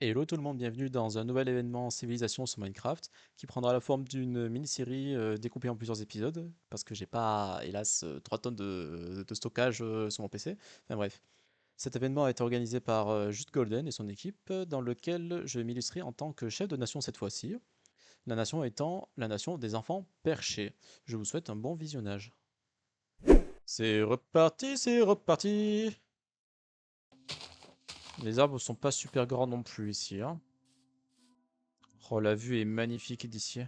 Hello tout le monde, bienvenue dans un nouvel événement Civilisation sur Minecraft qui prendra la forme d'une mini-série découpée en plusieurs épisodes parce que j'ai pas, hélas, 3 tonnes de stockage sur mon PC. Enfin bref, cet événement a été organisé par Just Golden et son équipe dans lequel je vais m'illustrer en tant que chef de nation cette fois-ci, la nation étant la nation des enfants perchés. Je vous souhaite un bon visionnage. C'est reparti, c'est reparti! Les arbres sont pas super grands non plus ici, hein. Oh, la vue est magnifique d'ici.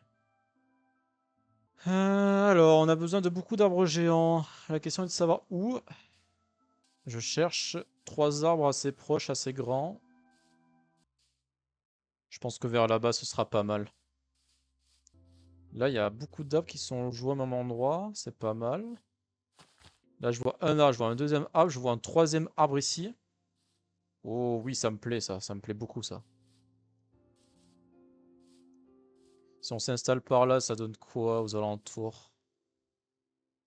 Alors, on a besoin de beaucoup d'arbres géants. La question est de savoir où. Je cherche 3 arbres assez proches, assez grands. Je pense que vers là-bas, ce sera pas mal. Là, il y a beaucoup d'arbres qui sont joués au même endroit. C'est pas mal. Là, je vois un arbre, je vois un deuxième arbre, je vois un troisième arbre ici. Oh oui, ça me plaît, ça. Ça me plaît beaucoup, ça. Si on s'installe par là, ça donne quoi aux alentours?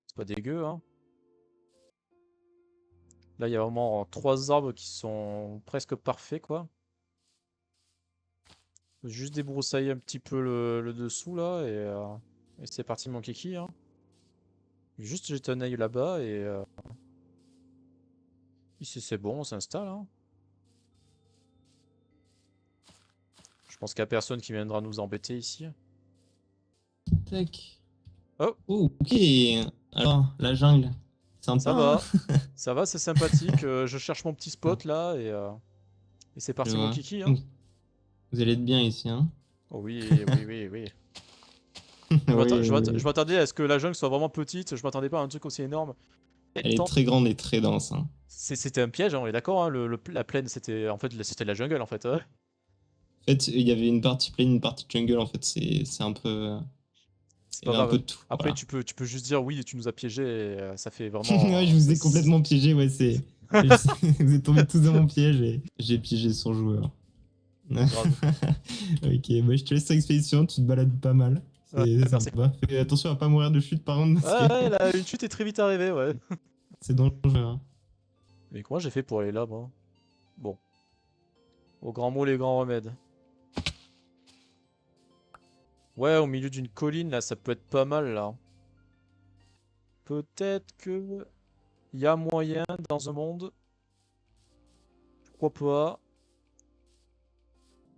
C'est pas dégueu, hein? Là, il y a vraiment 3 arbres qui sont presque parfaits, quoi. Juste débroussailler un petit peu le dessous là et c'est parti mon kiki, hein. Juste jeter un œil là-bas et ici c'est bon, on s'installe, hein. Je pense qu'il n'y a personne qui viendra nous embêter ici. Tac. Oh, Oh, ok. Alors, la jungle. Sympa, ça hein? va. Ça va, c'est sympathique. Je cherche mon petit spot là et c'est Je parti mon vois. kiki, hein. Donc, vous allez être bien ici, hein? Oh oui, oui, oui, oui. Oui, Je oui. m'attendais à ce que la jungle soit vraiment petite, je m'attendais pas à un truc aussi énorme. Et Elle est très grande et très dense, hein. c'était un piège, hein, on est d'accord, hein, la plaine c'était en fait c'était la jungle en fait, hein. En fait, il y avait une partie plaine, une partie jungle, en fait, c'est un peu... C'est Il y pas avait un peu grave. de tout, Après, voilà. tu peux juste dire oui, tu nous as piégés et ça fait Ouais, je vraiment. vous ai complètement piégé, ouais, c'est... Vous êtes tombés tous dans mon piège et j'ai piégé son joueur. Grave. Ok, moi je te laisse l'expédition, tu te balades pas mal. Ouais, C'est merci. sympa. Fais attention à pas mourir de chute par contre, parce que Ouais, ouais, là, une chute est très vite arrivée, ouais. c'est dangereux, hein. Mais comment j'ai fait pour aller là, moi? Bon, au grand mot, les grands remèdes. Ouais, au milieu d'une colline, là, ça peut être pas mal, là. Peut-être que il y a moyen dans un monde. Pourquoi pas?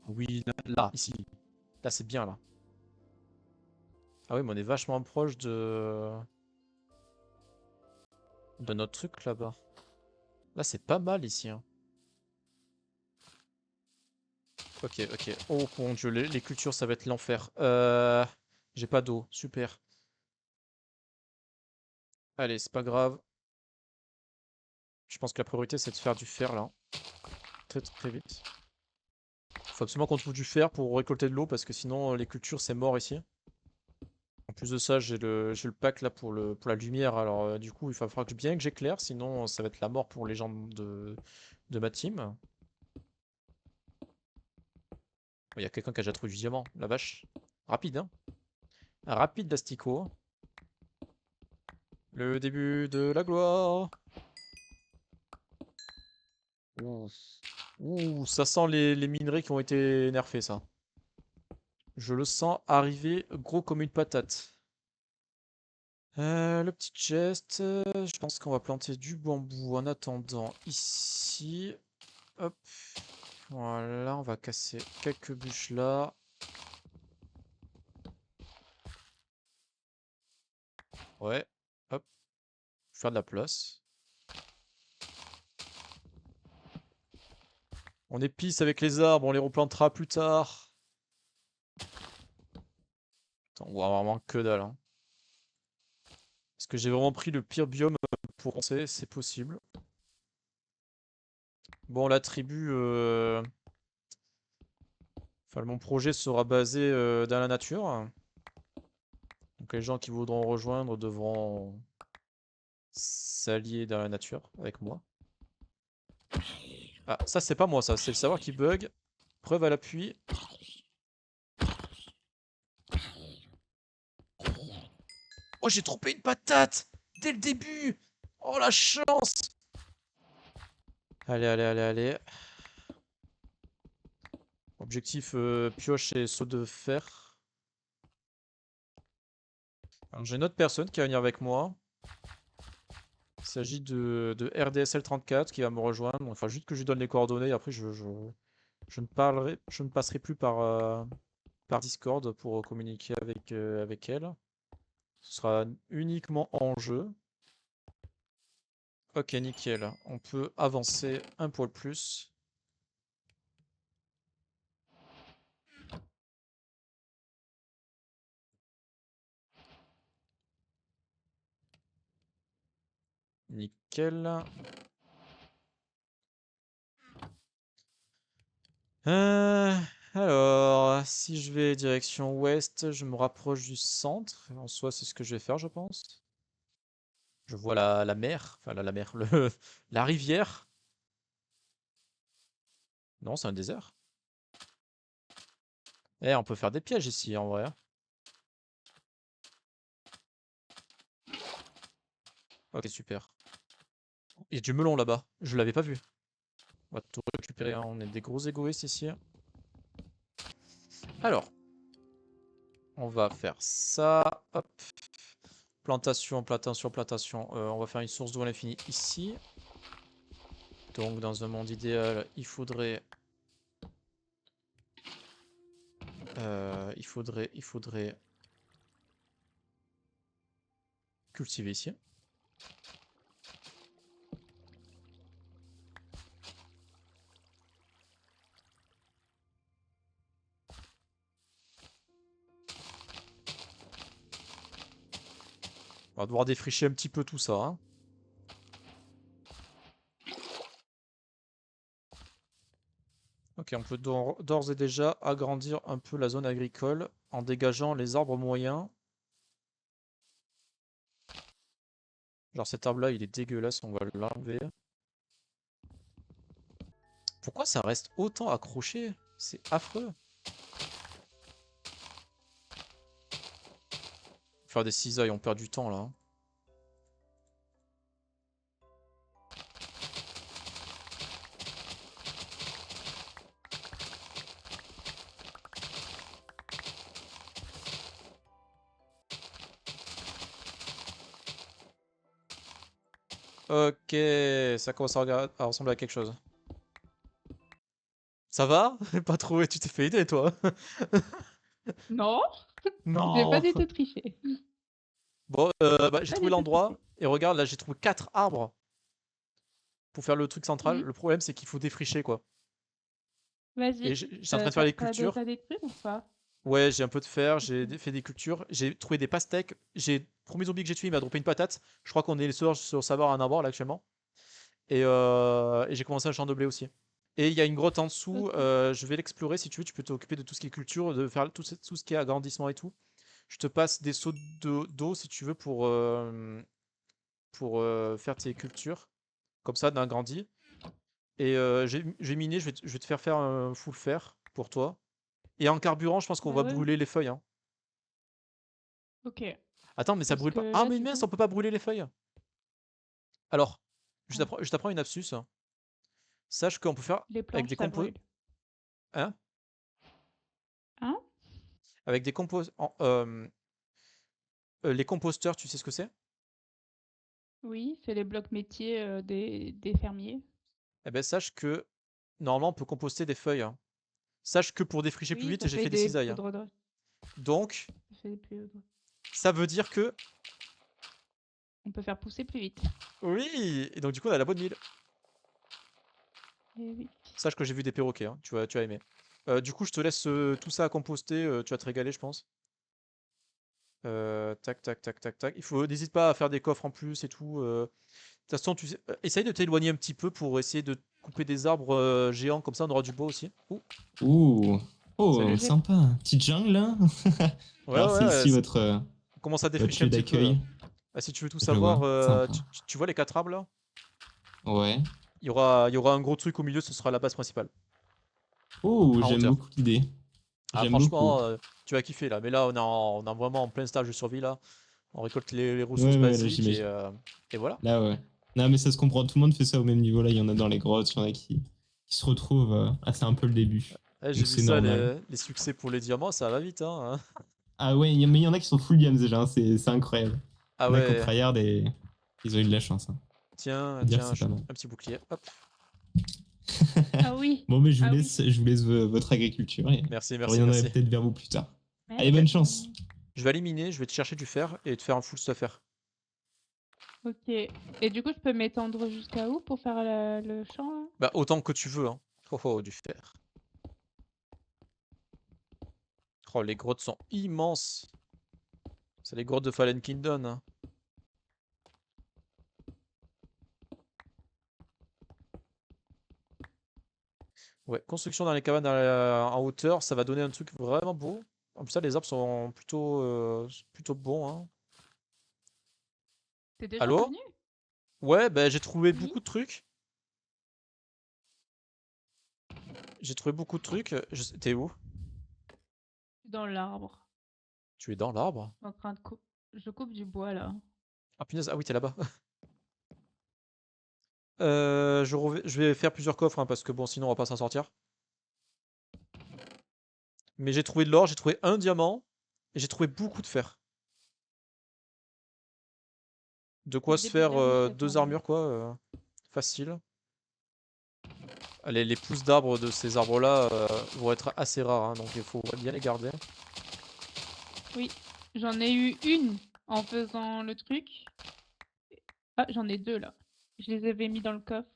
Oui, là, ici. Là, c'est bien, là. Ah oui, mais on est vachement proche de notre truc, là-bas. Là, c'est pas mal, ici, hein. Ok, ok. Oh mon dieu, les cultures, ça va être l'enfer. J'ai pas d'eau, super. Allez, c'est pas grave. Je pense que la priorité, c'est de faire du fer, là. Très très très vite. Faut absolument qu'on trouve du fer pour récolter de l'eau, parce que sinon, les cultures, c'est mort ici. En plus de ça, j'ai le pack, là, pour la lumière. Alors, du coup, il va falloir bien que j'éclaire, sinon, ça va être la mort pour les gens de ma team. Il y a quelqu'un qui a déjà trouvé du diamant, la vache. Rapide, hein. Rapide, l'asticot. Le début de la gloire. Ouh. Ouh, ça sent les minerais qui ont été nerfés, ça. Je le sens arriver gros comme une patate. Le petit chest, je pense qu'on va planter du bambou en attendant ici. Hop, voilà, on va casser quelques bûches là. Ouais, hop, faire de la place. On épice avec les arbres, on les replantera plus tard. Attends, on voit vraiment que dalle, hein. Est-ce que j'ai vraiment pris le pire biome pour penser? C'est possible. Bon, la tribu, enfin, mon projet sera basé dans la nature. Donc les gens qui voudront rejoindre devront s'allier dans la nature avec moi. Ah, ça c'est pas moi ça, c'est le serveur qui bug. Preuve à l'appui. Oh, j'ai trompé une patate dès le début. Oh la chance. Allez, allez, allez, allez. Objectif pioche et saut de fer. Alors, j'ai une autre personne qui va venir avec moi. Il s'agit de RDSL34 qui va me rejoindre. Enfin, juste que je lui donne les coordonnées. Après, je ne passerai plus par Discord pour communiquer avec elle. Ce sera uniquement en jeu. Ok, nickel. On peut avancer un poil plus. Nickel. Euh, alors, si je vais direction ouest, je me rapproche du centre. En soi, c'est ce que je vais faire, je pense. Je vois la mer, enfin la mer, la rivière. Non, c'est un désert. Eh, on peut faire des pièges ici, en vrai, hein. Ok, super. Il y a du melon là-bas. Je l'avais pas vu. On va tout récupérer, hein. On est des gros égoïstes ici. Alors, on va faire ça. Hop. Plantation, plantation, plantation. On va faire une source d'eau à l'infini ici. Donc, dans un monde idéal, il faudrait cultiver ici. On va devoir défricher un petit peu tout ça, hein. Ok, on peut d'ores et déjà agrandir un peu la zone agricole en dégageant les arbres moyens. Genre cet arbre-là, il est dégueulasse, on va l'enlever. Pourquoi ça reste autant accroché? C'est affreux. Faire des cisailles, on perd du temps là, hein. Ok, ça commence à ressembler à quelque chose. Ça va? Pas trop, et tu t'es fait aider toi? Non, j'ai pas Non! du tout triché. Bon, bah, j'ai Pas trouvé du tout l'endroit, triché. et regarde, là j'ai trouvé 4 arbres pour faire le truc central. Mmh. Le problème c'est qu'il faut défricher quoi. Vas-y. Et j'étais en train de faire les cultures. T'as des trucs ou pas? Ouais, j'ai un peu de fer, j'ai OK. fait des cultures, j'ai trouvé des pastèques, j'ai premier zombie que j'ai tué, il m'a droppé une patate. Je crois qu'on est les seuls sur savoir un avoir là actuellement. Et j'ai commencé un champ de blé aussi. Et il y a une grotte en dessous, OK. je vais l'explorer si tu veux, tu peux t'occuper de tout ce qui est culture, de faire tout ce qui est agrandissement et tout. Je te passe des seaux d'eau si tu veux pour faire tes cultures. Comme ça, d'un grandi. Et j'ai miné, je vais te faire un full fer pour toi. Et en carburant, je pense qu'on Bah va ouais, brûler les feuilles, hein. OK. Attends, mais ça Parce brûle pas. que Ah, là, mais du mince, coup on peut pas brûler les feuilles. Alors, ah, je t'apprends une astuce. Sache qu'on peut faire les avec planches, des ça compos. brûle. Hein? Hein? Avec des compos. Les composteurs, tu sais ce que c'est? Oui, c'est les blocs métiers, des fermiers. Eh ben, sache que normalement, on peut composter des feuilles, hein. Sache que pour défricher plus Oui, vite, ça j'ai fait fait des des cisailles, hein. poudres de Donc, ça fait des poudres. ça veut dire que. On peut faire pousser plus vite. Oui! Et donc, du coup, on a la bonne mille. Eh oui. Sache que j'ai vu des perroquets, hein. Tu vas aimer. Du coup, je te laisse tout ça à composter. Tu vas te régaler, je pense. Tac, tac, tac, tac, tac. N'hésite pas à faire des coffres en plus et tout. De toute façon, essaye de t'éloigner un petit peu pour essayer de couper des arbres géants, comme ça on aura du bois aussi. Ouh, Ouh. Oh, salut. J'ai sympa. Petite jungle, là. Ouais, Alors, ouais, c'est ouais, ici votre, on commence à votre défricher un lieu petit peu. d'accueil. Ah, si tu veux tout Je vois. savoir, Sympa. tu vois les 4 arbres là? Ouais. Il y aura un gros truc au milieu, ce sera la base principale, Oh, en j'aime hauteur. beaucoup l'idée. Ah, J'aime beaucoup. franchement, tu vas kiffer là. Mais là, on est vraiment en plein stage de survie là. On récolte les ressources Ouais, ouais, là, basiques et, j'imagine. euh, et voilà. Là, ouais. Non, mais ça se comprend. Tout le monde fait ça au même niveau. Là, il y en a dans les grottes, il y en a qui se retrouvent. Ah, c'est un peu le début. Eh, j'ai Donc vu c'est ça, normal. les succès pour les diamants, ça va vite, hein. Ah ouais, mais il y en a qui sont full games déjà, hein, c'est incroyable. Ah Il y en a qui ont ouais, tryhard et ils ont eu de la chance. Hein. tiens, Faut dire que tiens, c'est pas mal. un petit bouclier. Hop. Ah oui, Bon, mais ah oui. je vous laisse votre agriculture et Merci, je merci, reviendrai merci. peut-être vers vous plus tard. Allez, bonne chance. Merci. Je vais éliminer, je vais te chercher du fer et te faire un full stuffer. Ok. Et du coup, je peux m'étendre jusqu'à où pour faire le champ là? Bah, autant que tu veux, hein. Oh, oh, du fer. Oh, les grottes sont immenses. C'est les grottes de Fallen Kingdom, hein. Ouais, construction dans les cabanes en hauteur, ça va donner un truc vraiment beau. En plus, ça, les arbres sont plutôt bons, hein. T'es déjà Allô? revenu? Ouais, bah, j'ai trouvé Oui. beaucoup de trucs. J'ai trouvé beaucoup de trucs. T'es où? Dans l'arbre. Tu es dans l'arbre? En train de couper. Je coupe du bois là. Ah punaise, ah oui, t'es là-bas. Je vais faire plusieurs coffres, hein, parce que bon, sinon on va pas s'en sortir. Mais j'ai trouvé de l'or, j'ai trouvé un diamant, et j'ai trouvé beaucoup de fer. De quoi Le se début de faire l'herbe serait deux tombé. armures, quoi. Facile. Allez, les pousses d'arbres de ces arbres-là vont être assez rares, hein, donc il faut bien les garder. Oui. J'en ai eu une en faisant le truc. Ah, j'en ai deux là. Je les avais mis dans le coffre.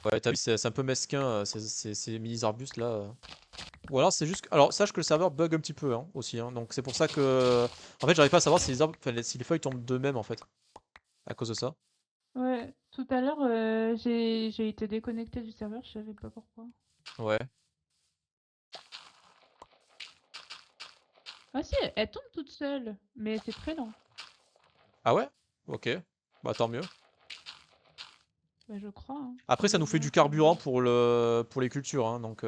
Ouais, t'as vu, c'est un peu mesquin, ces mini-arbustes là. Ou alors c'est juste. Alors sache que le serveur bug un petit peu, hein, aussi, hein, donc c'est pour ça que. En fait, j'arrive pas à savoir si les arbres, enfin, si les feuilles tombent d'eux-mêmes en fait. À cause de ça. Ouais, tout à l'heure, j'ai été déconnectée du serveur, je savais pas pourquoi. Ouais. Ah si, elle tombe toute seule, mais c'est très lent. Ah ouais? Ok. Bah tant mieux. Bah, je crois, hein. Après, Je ça veux nous fait bien du essayer de voir. carburant pour les cultures, hein, donc.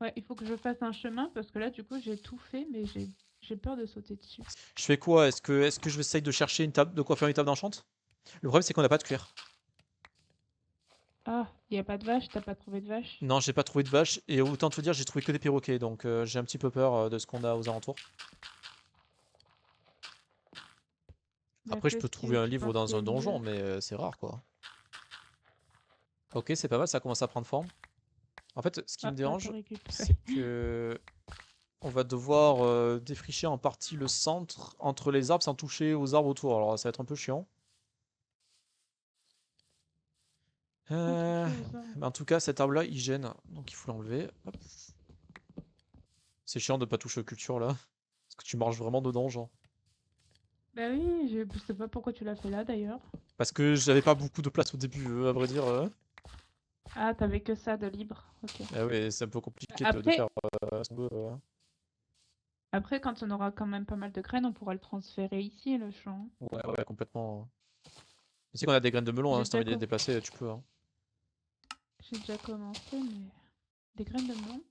Ouais, il faut que je fasse un chemin parce que là, du coup, j'ai tout fait, mais j'ai peur de sauter dessus. Je fais quoi? Est-ce que je vais essayer de chercher une table, de quoi faire une table d'enchante? Le problème, c'est qu'on n'a pas de cuir. Ah, il y a pas de vache, t'as pas trouvé de vache? Non, j'ai pas trouvé de vache, et autant te dire, j'ai trouvé que des perroquets, donc j'ai un petit peu peur de ce qu'on a aux alentours. Bah, Après, je fais peux ce trouver que un tu livre penses dans qui est un le mieux. donjon, mais c'est rare, quoi. Ok, c'est pas mal, ça commence à prendre forme. En fait, ce qui Ah, me bah, t'as dérange, récupéré. c'est que on va devoir défricher en partie le centre entre les arbres sans toucher aux arbres autour. Alors, ça va être un peu chiant. Sans Euh, toucher aux arbres. mais en tout cas, cet arbre-là, il gêne, donc il faut l'enlever. Hop. C'est chiant de pas toucher aux cultures là, parce que tu marches vraiment dedans, genre. Bah oui, je sais pas pourquoi tu l'as fait là d'ailleurs. Parce que j'avais pas beaucoup de place au début, à vrai dire. Ah, t'avais que ça de libre. Ok. Ah ouais, c'est un peu compliqué de faire Après, ce peu. après, quand on aura quand même pas mal de graines, on pourra le transférer ici, le champ. Ouais, ouais, complètement. Tu sais qu'on a des graines de melon, hein, J'ai si t'as déjà, envie de les déplacer, tu peux. Hein. j'ai déjà commencé, mais des graines de melon.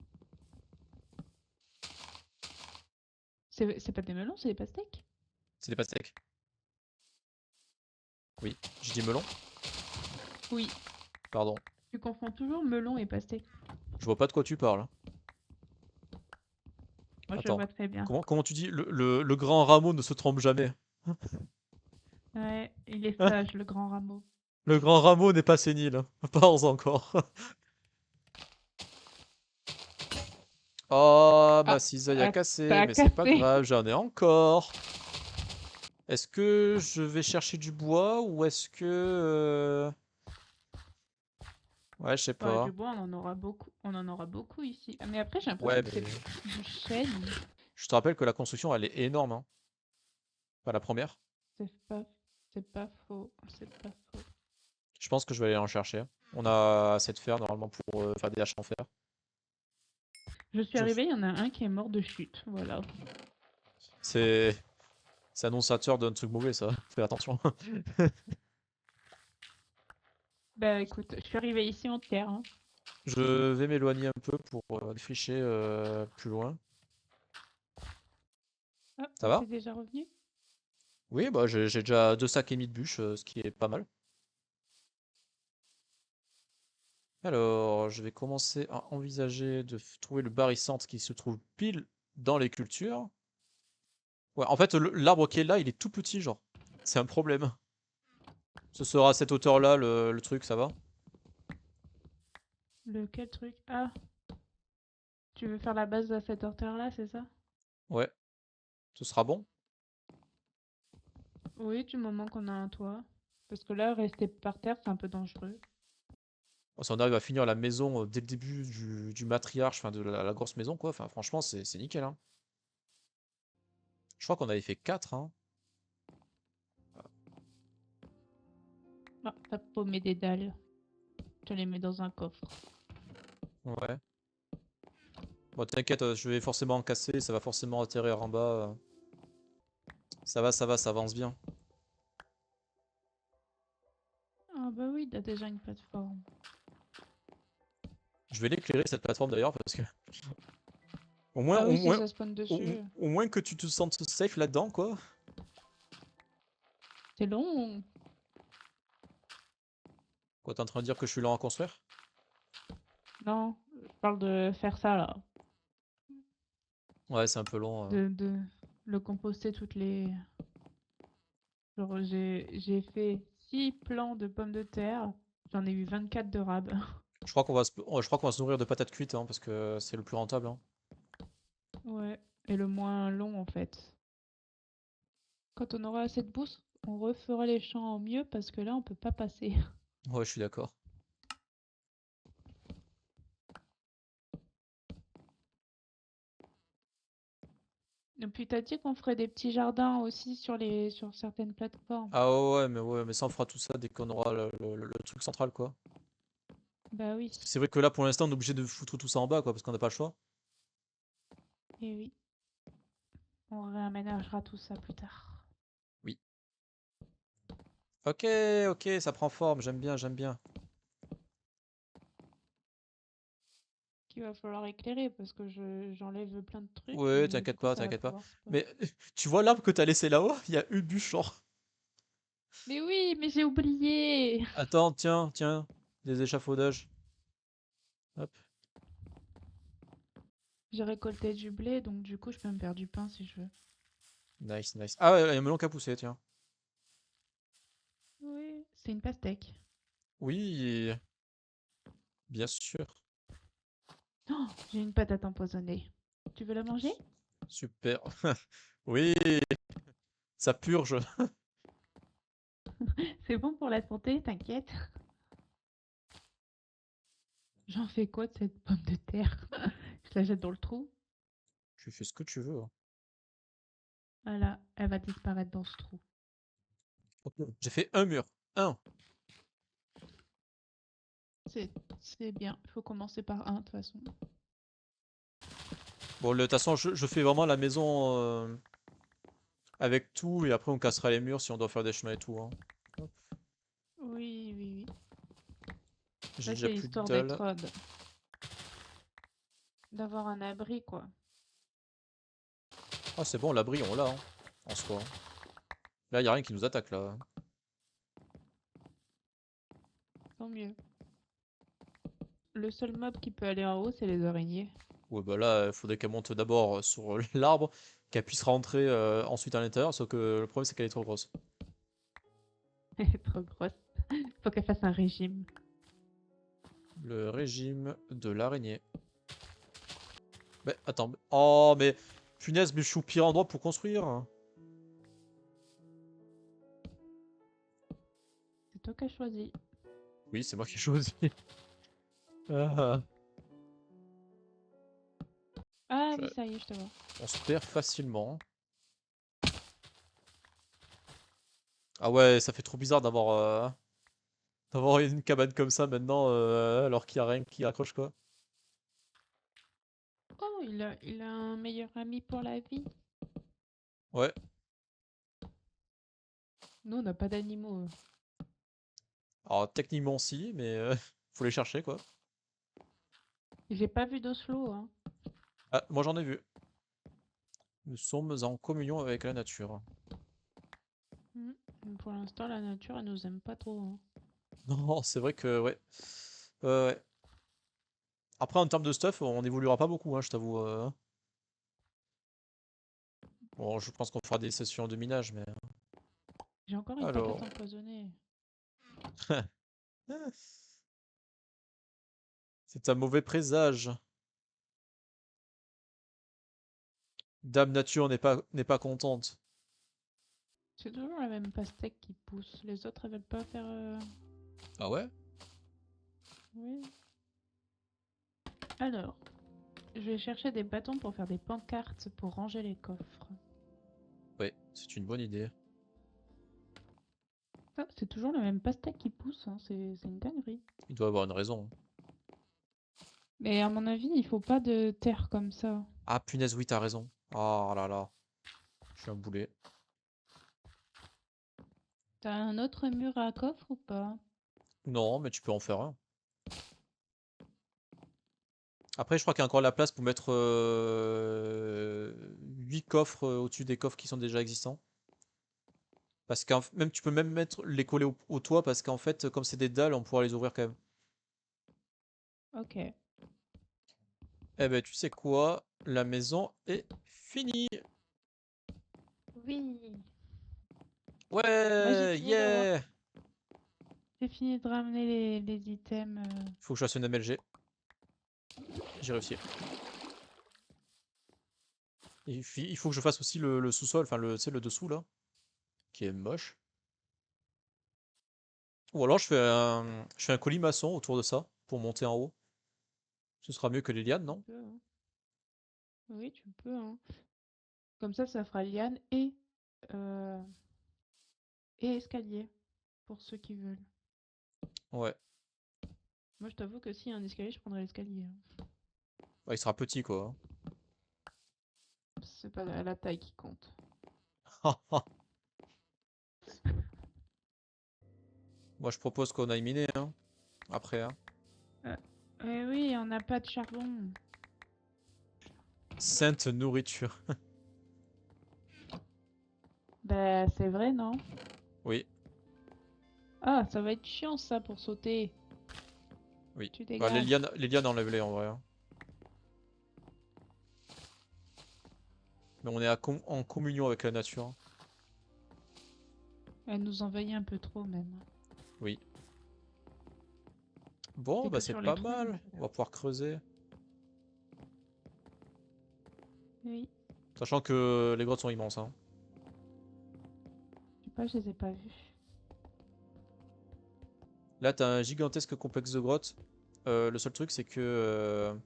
C'est pas des melons, c'est des pastèques. C'est des pastèques. Oui, j'ai dit melon, Oui, pardon. tu confonds toujours melon et pastèque. Je vois pas de quoi tu parles. Moi, je Attends, vois très bien. comment tu dis le grand rameau ne se trompe jamais. Ouais, il est Hein. sage, le grand rameau. Le grand rameau n'est pas sénile. Hein. Pas encore. Oh, ma Ah, cisaille a ah, cassé, ça a mais c'est pas cassé. grave, j'en ai encore. Est-ce que je vais chercher du bois ou est-ce que... Ouais, je sais Ouais, du pas. bois, on en aura beaucoup ici. Mais après, j'ai l'impression Ouais, que mais c'est du chêne. je te rappelle que la construction, elle est énorme. Hein. Pas la première. C'est pas, c'est pas faux, c'est pas faux. Je pense que je vais aller en chercher. On a assez de fer normalement pour faire des haches en fer. Je suis Je- arrivée, il y en a un qui est mort de chute, voilà. C'est... C'est annonciateur d'un truc mauvais, ça. Fais attention. Bah écoute, je suis arrivée ici en terre, hein. Je vais m'éloigner un peu pour défricher plus loin. Ah, Ça va? t'es déjà revenu? Oui, bah j'ai déjà 2 sacs et demi de bûches, ce qui est pas mal. Alors, je vais commencer à envisager de trouver le barycentre qui se trouve pile dans les cultures. Ouais, en fait, l'arbre qui est là, il est tout petit, genre. C'est un problème. Ce sera à cette hauteur-là, le truc, ça va? Lequel truc? Ah, tu veux faire la base à cette hauteur-là, c'est ça? Ouais, ce sera bon. Oui, du moment qu'on a un toit. Parce que là, rester par terre, c'est un peu dangereux. Bon, si on arrive à finir la maison dès le début du matriarche, enfin de la grosse maison, quoi. Enfin, franchement, c'est nickel, hein. Je crois qu'on avait fait 4, hein. Ah, t'as paumé des dalles. Tu les mets dans un coffre. Ouais. Bon, t'inquiète, je vais forcément en casser, ça va forcément atterrir en bas. Ça va, ça avance bien. Ah bah oui, t'as déjà une plateforme. Je vais l'éclairer cette plateforme d'ailleurs parce que au moins, Ah au oui, si moins, ça spawn dessus, au moins que tu te sentes safe là-dedans, quoi. c'est long. Quoi, t'es en train de dire que je suis lent à construire? Non, je parle de faire ça là. Ouais, c'est un peu long. De le composter toutes les... Genre, j'ai fait 6 plants de pommes de terre. J'en ai eu 24 de rab. Je crois qu'on va se nourrir de patates cuites, hein, parce que c'est le plus rentable, hein. Ouais, et le moins long en fait. Quand on aura assez de bourse, on refera les champs en mieux parce que là, on peut pas passer. Ouais, je suis d'accord. Et puis t'as dit qu'on ferait des petits jardins aussi sur certaines plateformes. Ah ouais, mais ça on fera tout ça dès qu'on aura le truc central, quoi. Bah oui, Parce que c'est vrai que là, pour l'instant, on est obligé de foutre tout ça en bas, quoi, parce qu'on n'a pas le choix. et oui, on réaménagera tout ça plus tard. Oui. Ok, ok, ça prend forme, j'aime bien, j'aime bien. Qu'il va falloir éclairer parce que j'enlève plein de trucs Ouais, et du t'inquiète coup pas, ça va t'inquiète pas. pouvoir spawn. Mais tu vois l'arbre que t'as laissé là-haut? Il y a une bûche, genre. Mais oui, mais j'ai oublié! Attends, tiens, tiens, des échafaudages. Hop. J'ai récolté du blé, donc du coup je peux me faire du pain si je veux. Nice, nice. Ah ouais, il y a un melon qui a poussé, tiens. Oui, c'est une pastèque. Oui, bien sûr. Oh, j'ai une patate empoisonnée. Tu veux la manger? Super. Oui, ça purge. C'est bon pour la santé, t'inquiète. J'en fais quoi de cette pomme de terre? Je la jette dans le trou. Tu fais ce que tu veux, hein. Voilà, elle va disparaître dans ce trou. Ok. J'ai fait un mur. Un. C'est c'est bien. Il faut commencer par un de toute façon. Bon, de toute façon, je fais vraiment la maison avec tout, et après on cassera les murs si on doit faire des chemins et tout, hein. Hop. Oui, oui, oui. J'ai Là, déjà c'est plus de histoire dalles. d'avoir un abri, quoi. Ah, c'est bon, l'abri, on l'a, hein, en soi, hein. Là, y a rien qui nous attaque, là. Tant mieux. Le seul mob qui peut aller en haut, c'est les araignées. Ouais, bah là, il faudrait qu'elle monte d'abord sur l'arbre, qu'elle puisse rentrer ensuite à l'intérieur, sauf que le problème, c'est qu'elle est trop grosse. Elle est trop grosse. Faut qu'elle fasse un régime. Le régime de l'araignée. Mais attends, oh, mais punaise, mais je suis au pire endroit pour construire. C'est toi qui as choisi. Oui, c'est moi qui ai choisi. Ah, Ah je- oui, ça y est, je te vois. on se perd facilement. Ah ouais, ça fait trop bizarre d'avoir une cabane comme ça maintenant, alors qu'il n'y a rien qui accroche, quoi. Oh, il a un meilleur ami pour la vie. Ouais. Nous, on n'a pas d'animaux. Alors techniquement si, mais faut les chercher, quoi. J'ai pas vu d'Oslo, hein. Ah, moi j'en ai vu. Nous sommes en communion avec la nature. Mm. Mais pour l'instant, la nature, elle nous aime pas trop, hein. Non, c'est vrai que ouais. Ouais, ouais. Après, en termes de stuff, on évoluera pas beaucoup, hein, je t'avoue. Bon, je pense qu'on fera des sessions de minage, mais... J'ai encore une Alors... patate empoisonnée. C'est un mauvais présage. Dame Nature n'est pas contente. C'est toujours la même pastèque qui pousse. Les autres, elles veulent pas faire... Ah ouais? Oui. Alors, je vais chercher des bâtons pour faire des pancartes pour ranger les coffres. Ouais, c'est une bonne idée. Ah, c'est toujours la même pastèque qui pousse, hein. C'est une dinguerie. Il doit avoir une raison. Mais à mon avis, il faut pas de terre comme ça. Ah punaise, oui, t'as raison. Oh là là. Je suis un boulet. T'as un autre mur à coffre ou pas? Non, mais tu peux en faire un. Après, je crois qu'il y a encore la place pour mettre 8 coffres au-dessus des coffres qui sont déjà existants. Parce que même tu peux même mettre les coller au toit parce qu'en fait, comme c'est des dalles, on pourra les ouvrir quand même. Ok. Eh ben, tu sais quoi? La maison est finie. Oui. Moi, Ouais, yeah! j'ai fini de ramener les items. Faut que je fasse une MLG. J'ai réussi. Il faut que je fasse aussi le sous-sol, enfin tu sais, le dessous là, qui est moche. Ou alors je fais un colimaçon autour de ça pour monter en haut. Ce sera mieux que les lianes, Tu non? peux, hein. Oui, tu peux, hein. Comme ça fera liane euh, et escalier pour ceux qui veulent. Ouais. Moi, je t'avoue que s'il y a un escalier, je prendrais l'escalier, hein. Ouais, il sera petit quoi. C'est pas la taille qui compte. Moi je propose qu'on aille miner, hein. Après, hein. Euh, eh oui, on n'a pas de charbon. Sainte nourriture. Bah, c'est vrai, non? Oui, Ah, ça va être chiant ça pour sauter. oui. Tu Bah, les dégages. lianes, les lianes enlève-les en vrai, hein. Mais on est en communion avec la nature, hein. Elle nous envahit un peu trop même. Oui. Bon, C'est bah que c'est sur les pas troncs. mal. On va pouvoir creuser. Oui, Sachant que les grottes sont immenses, hein. je sais pas, je les ai pas vus. Là, t'as un gigantesque complexe de grottes. Le seul truc, c'est que...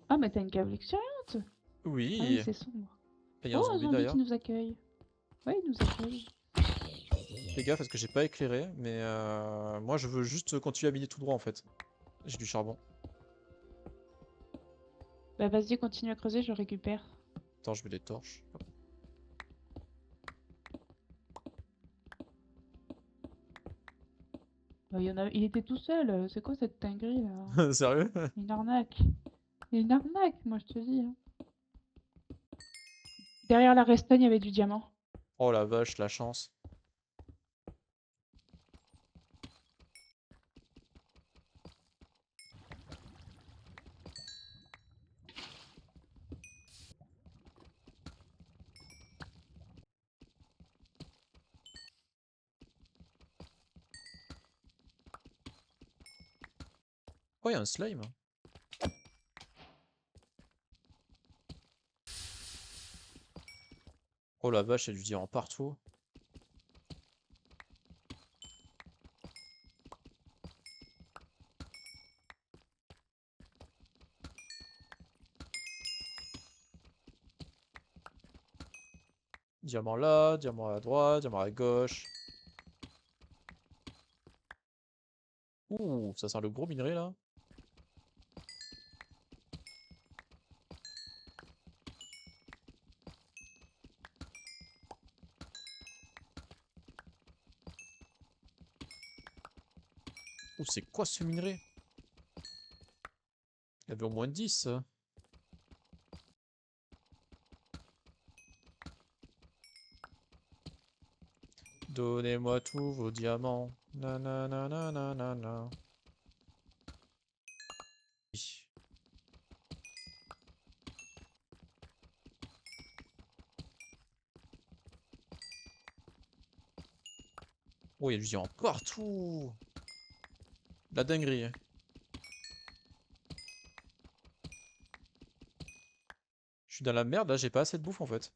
Ah, mais t'as une cave luxuriante! Ah oui, Oui, c'est sombre. il y a un Oh, un zombie zombie qui d'ailleurs. nous accueille. Ouais, il nous accueille. Fais gaffe parce que j'ai pas éclairé, mais moi je veux juste continuer à miner tout droit en fait. J'ai du charbon. Bah vas-y, continue à creuser, je récupère. Attends, je mets des torches. Bah, il était tout seul. C'est quoi cette dinguerie là? Hop. Sérieux? Une arnaque. Une arnaque, moi je te dis, hein. Derrière la respawn, il y avait du diamant. Oh la vache, la chance. Oh, il y a un slime. Oh la vache, il y a du diamant partout. Diamant là, diamant à droite, diamant à gauche. Ouh, ça sent le gros minerai là. Ouh, c'est quoi ce minerai? Il y avait au moins 10. Donnez-moi tous vos diamants. Nanana. Oui. Oh, il y a du diamant partout. La dinguerie, hein. Je suis dans la merde, là, j'ai pas assez de bouffe, en fait.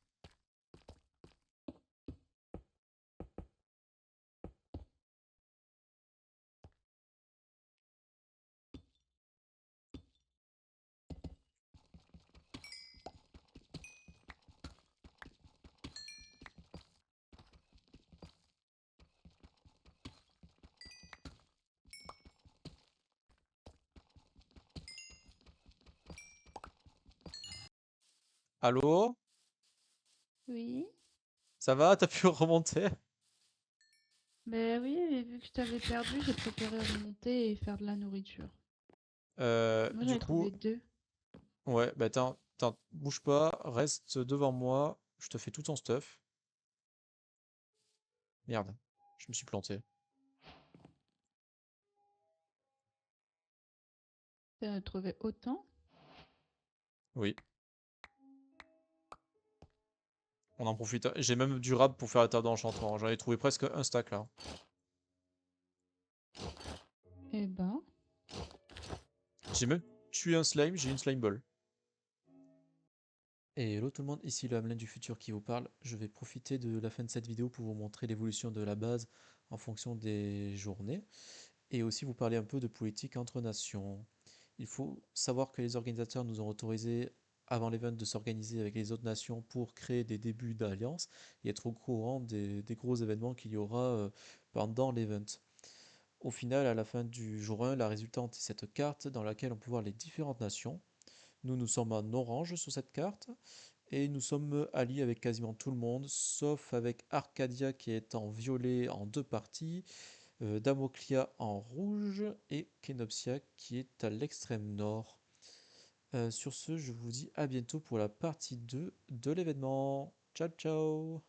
Allô? Oui. Ça va? T'as pu remonter? Mais oui, mais vu que je t'avais perdu, j'ai préféré remonter et faire de la nourriture. Moi, j'en Du ai coup, trouvé deux. ouais, bah bouge pas, reste devant moi, je te fais tout ton stuff. Merde, je me suis planté. T'en as trouvé autant? Oui, on en profite. J'ai même du rab pour faire la table d'enchantement. J'en ai trouvé presque un stack là. Eh ben, J'ai même tué un slime, j'ai une slime ball. Et hello tout le monde, ici le Hamelin du futur qui vous parle. Je vais profiter de la fin de cette vidéo pour vous montrer l'évolution de la base en fonction des journées et aussi vous parler un peu de politique entre nations. Il faut savoir que les organisateurs nous ont autorisé avant l'event de s'organiser avec les autres nations pour créer des débuts d'alliance et être au courant des gros événements qu'il y aura pendant l'event. Au final, à la fin du jour 1, la résultante est cette carte dans laquelle on peut voir les différentes nations. Nous sommes en orange sur cette carte et nous sommes alliés avec quasiment tout le monde, sauf avec Arcadia qui est en violet en deux parties, Damoclia en rouge et Kenopsia qui est à l'extrême nord. Sur ce, je vous dis à bientôt pour la partie 2 de l'événement. Ciao ciao!